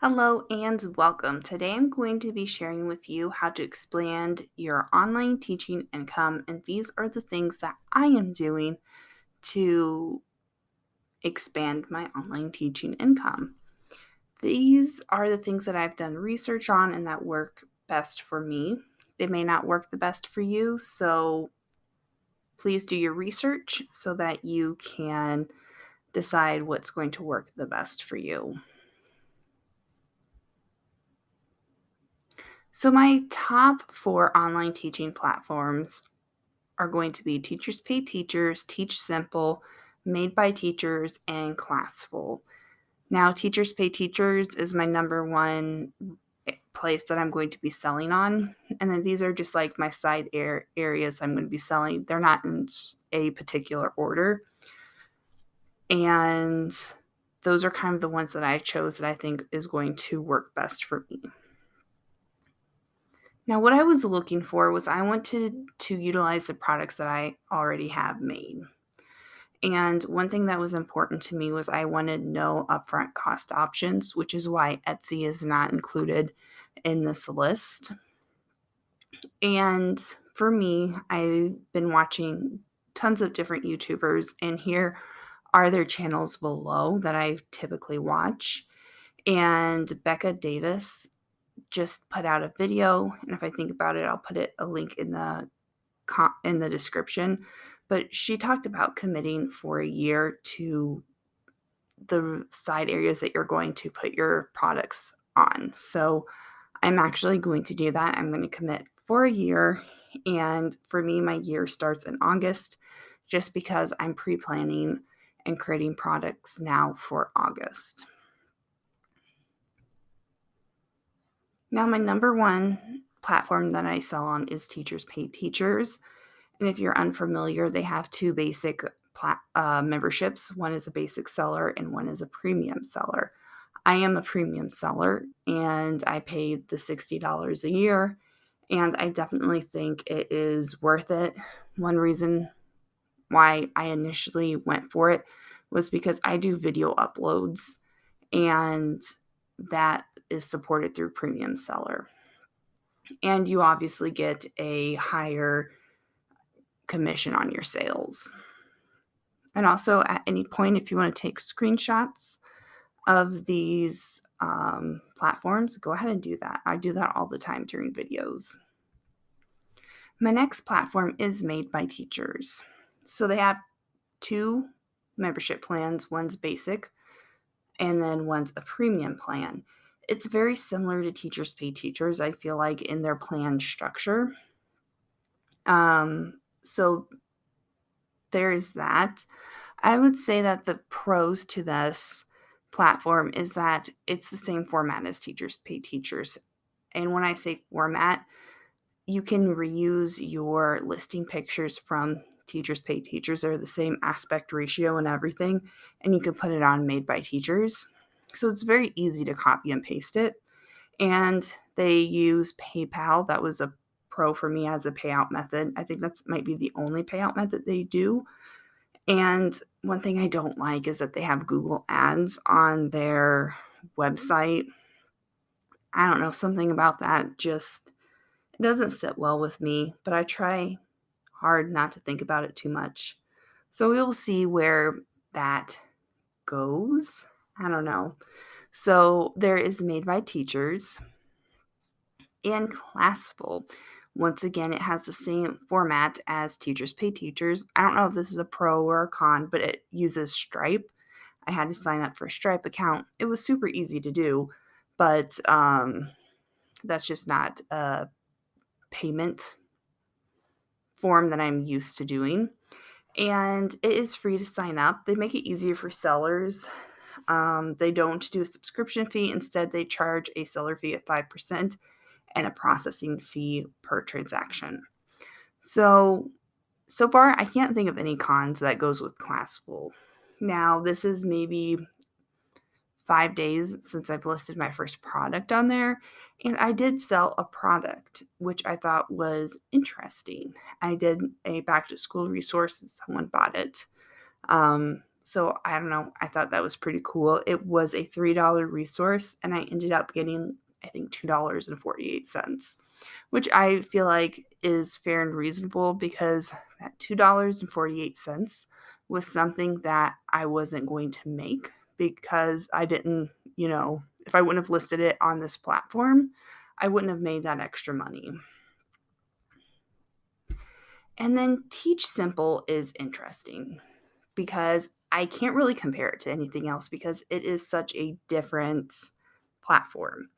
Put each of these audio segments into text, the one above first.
Hello and welcome. Today I'm going to be sharing with you how to expand your online teaching income, and these are the things that I am doing to expand my online teaching income. These are the things that I've done research on and that work best for me. They may not work the best for you, so please do your research so that you can decide what's going to work the best for you. So, my top four online teaching platforms are going to be Teachers Pay Teachers, TeachSimple, Made by Teachers, and Classful. Now, Teachers Pay Teachers is my number one place that I'm going to be selling on. And then these are just like my side areas I'm going to be selling. They're not in a particular order. And those are kind of the ones that I chose that I think is going to work best for me. Now, what I was looking for was I wanted to utilize the products that I already have made. And one thing that was important to me was I wanted no upfront cost options, which is why Etsy is not included in this list. And for me, I've been watching tons of different YouTubers, and here are their channels below that I typically watch. And Becca Davis just put out a video, and if I think about it, I'll put a link in the description. But she talked about committing for a year to the side areas that you're going to put your products on. So I'm actually going to do that. I'm going to commit for a year. And for me, my year starts in August just because I'm pre-planning and creating products now for August. Now, my number one platform that I sell on is Teachers Pay Teachers. And if you're unfamiliar, they have two basic memberships. One is a basic seller and one is a premium seller. I am a premium seller and I paid the $60 a year, and I definitely think it is worth it. One reason why I initially went for it was because I do video uploads, and that is supported through premium seller. And you obviously get a higher commission on your sales. And also, at any point, if you want to take screenshots of these platforms, go ahead and do that. I do that all the time during videos. My next platform is Made by Teachers. So they have two membership plans. One's basic, and then one's a premium plan. It's very similar to Teachers Pay Teachers, I feel like, in their plan structure. So there is that. I would say that the pros to this platform is that it's the same format as Teachers Pay Teachers. And when I say format, you can reuse your listing pictures from Teachers Pay Teachers. They're the same aspect ratio and everything, and you can put it on Made by Teachers. So it's very easy to copy and paste it. And they use PayPal. That was a pro for me as a payout method. I think that's might be the only payout method they do. And one thing I don't like is that they have Google Ads on their website. I don't know, something about that just it doesn't sit well with me, but I try hard not to think about it too much. So we will see where that goes. I don't know. So there is Made by Teachers and Classful. Once again, it has the same format as Teachers Pay Teachers. I don't know if this is a pro or a con, but it uses Stripe. I had to sign up for a Stripe account. It was super easy to do, but that's just not a payment form that I'm used to doing. And it is free to sign up. They make it easier for sellers. They don't do a subscription fee. Instead, they charge a seller fee of 5% and a processing fee per transaction. So far, I can't think of any cons that goes with Classful. Now, this is maybe 5 days since I've listed my first product on there, and I did sell a product, which I thought was interesting. I did a back to school resource and someone bought it. So I don't know. I thought that was pretty cool. It was a $3 resource, and I ended up getting, I think, $2.48, which I feel like is fair and reasonable because that $2.48 was something that I wasn't going to make because I didn't, if I wouldn't have listed it on this platform, I wouldn't have made that extra money. And then TeachSimple is interesting because I can't really compare it to anything else because it is such a different platform.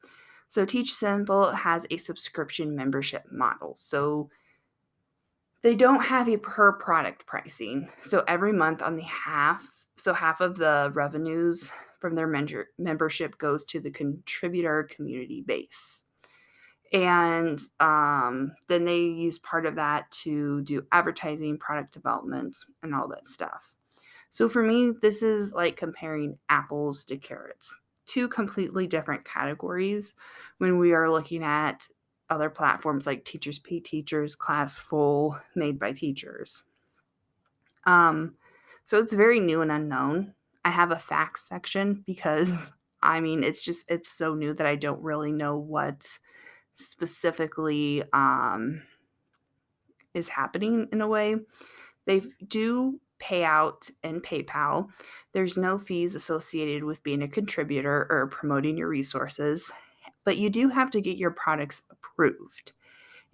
So TeachSimple has a subscription membership model. So they don't have a per product pricing. So every month on the half of the revenues from their membership goes to the contributor community base. And then they use part of that to do advertising, product development, and all that stuff. So for me, this is like comparing apples to carrots, two completely different categories when we are looking at other platforms like Teachers Pay Teachers, Classful, Made by Teachers. So it's very new and unknown. I have a facts section because it's so new that I don't really know what specifically is happening in a way. They do payout and PayPal. There's no fees associated with being a contributor or promoting your resources, but you do have to get your products approved.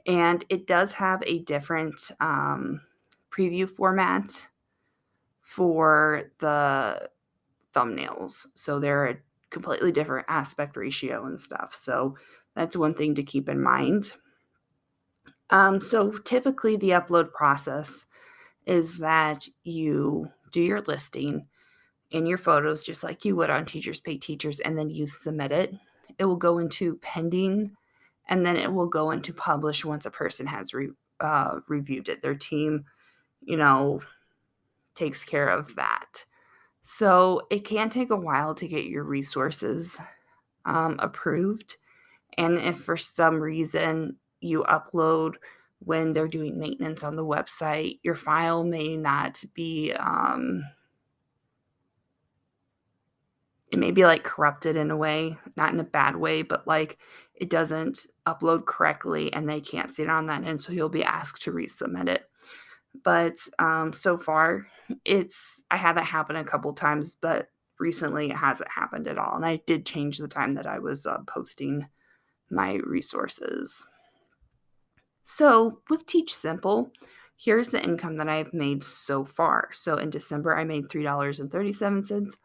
And it does have a different preview format for the thumbnails. So they're a completely different aspect ratio and stuff. So that's one thing to keep in mind. So typically the upload process is that you do your listing and your photos just like you would on Teachers Pay Teachers, and then you submit it. It will go into pending, and then it will go into publish once a person has reviewed it. Their team, takes care of that. So it can take a while to get your resources approved. And if for some reason you upload when they're doing maintenance on the website, your file may not be, it may be like corrupted in a way, not in a bad way, but like it doesn't upload correctly and they can't see it on that end. So you'll be asked to resubmit it. But so far, I had that happen a couple times, but recently it hasn't happened at all. And I did change the time that I was posting my resources. So with TeachSimple, here's the income that I've made so far. So in December, I made $3.37.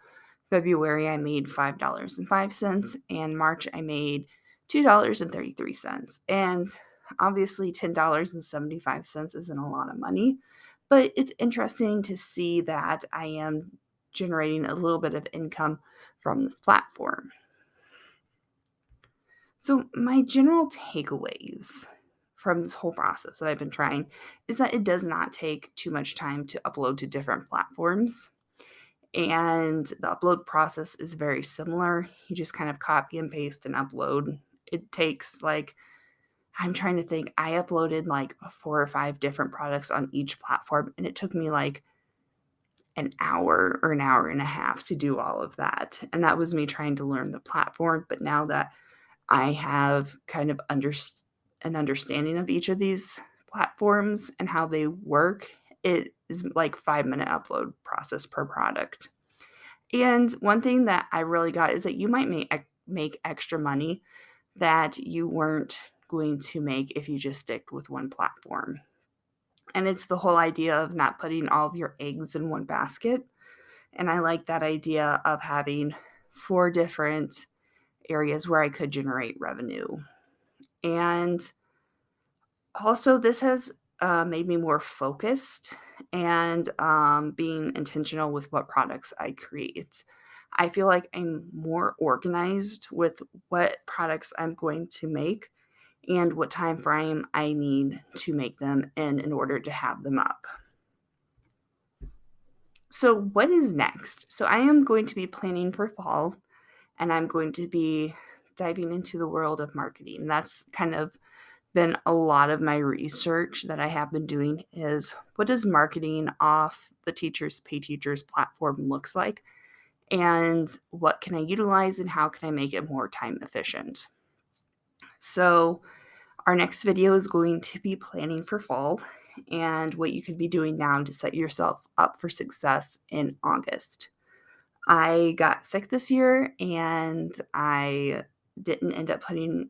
February, I made $5.05. And March, I made $2.33. And obviously, $10.75 isn't a lot of money, but it's interesting to see that I am generating a little bit of income from this platform. So, my general takeaways from this whole process that I've been trying is that it does not take too much time to upload to different platforms. And the upload process is very similar. You just kind of copy and paste and upload. It takes I'm trying to think, I uploaded like 4 or 5 different products on each platform, and it took me like an hour or an hour and a half to do all of that. And that was me trying to learn the platform. But now that I have kind of an understanding of each of these platforms and how they work, it is like 5-minute upload process per product. And one thing that I really got is that you might make extra money that you weren't going to make if you just stick with one platform. And it's the whole idea of not putting all of your eggs in one basket. And I like that idea of having 4 different areas where I could generate revenue. And also, this has made me more focused and being intentional with what products I create. I feel like I'm more organized with what products I'm going to make and what time frame I need to make them in order to have them up. So, what is next? So, I am going to be planning for fall, and I'm going to be diving into the world of marketing. That's kind of been a lot of my research that I have been doing is what does marketing off the Teachers Pay Teachers platform looks like, and what can I utilize and how can I make it more time efficient. So our next video is going to be planning for fall and what you could be doing now to set yourself up for success in August. I got sick this year and I didn't end up putting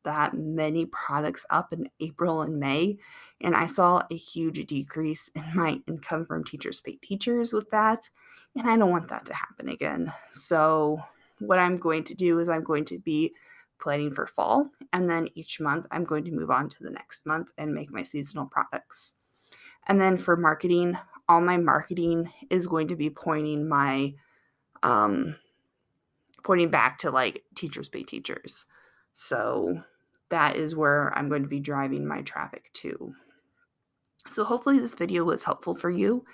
that many products up in April and May. And I saw a huge decrease in my income from Teachers Pay Teachers with that. And I don't want that to happen again. So, what I'm going to do is I'm going to be planning for fall. And then each month, I'm going to move on to the next month and make my seasonal products. And then for marketing, all my marketing is going to be um, pointing back to like Teachers Pay Teachers. So that is where I'm going to be driving my traffic to. So hopefully this video was helpful for you.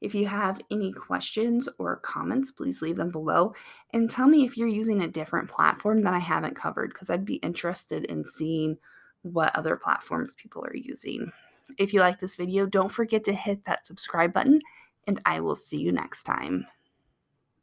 If you have any questions or comments, please leave them below and tell me if you're using a different platform that I haven't covered, because I'd be interested in seeing what other platforms people are using. If you like this video, don't forget to hit that subscribe button, and I will see you next time.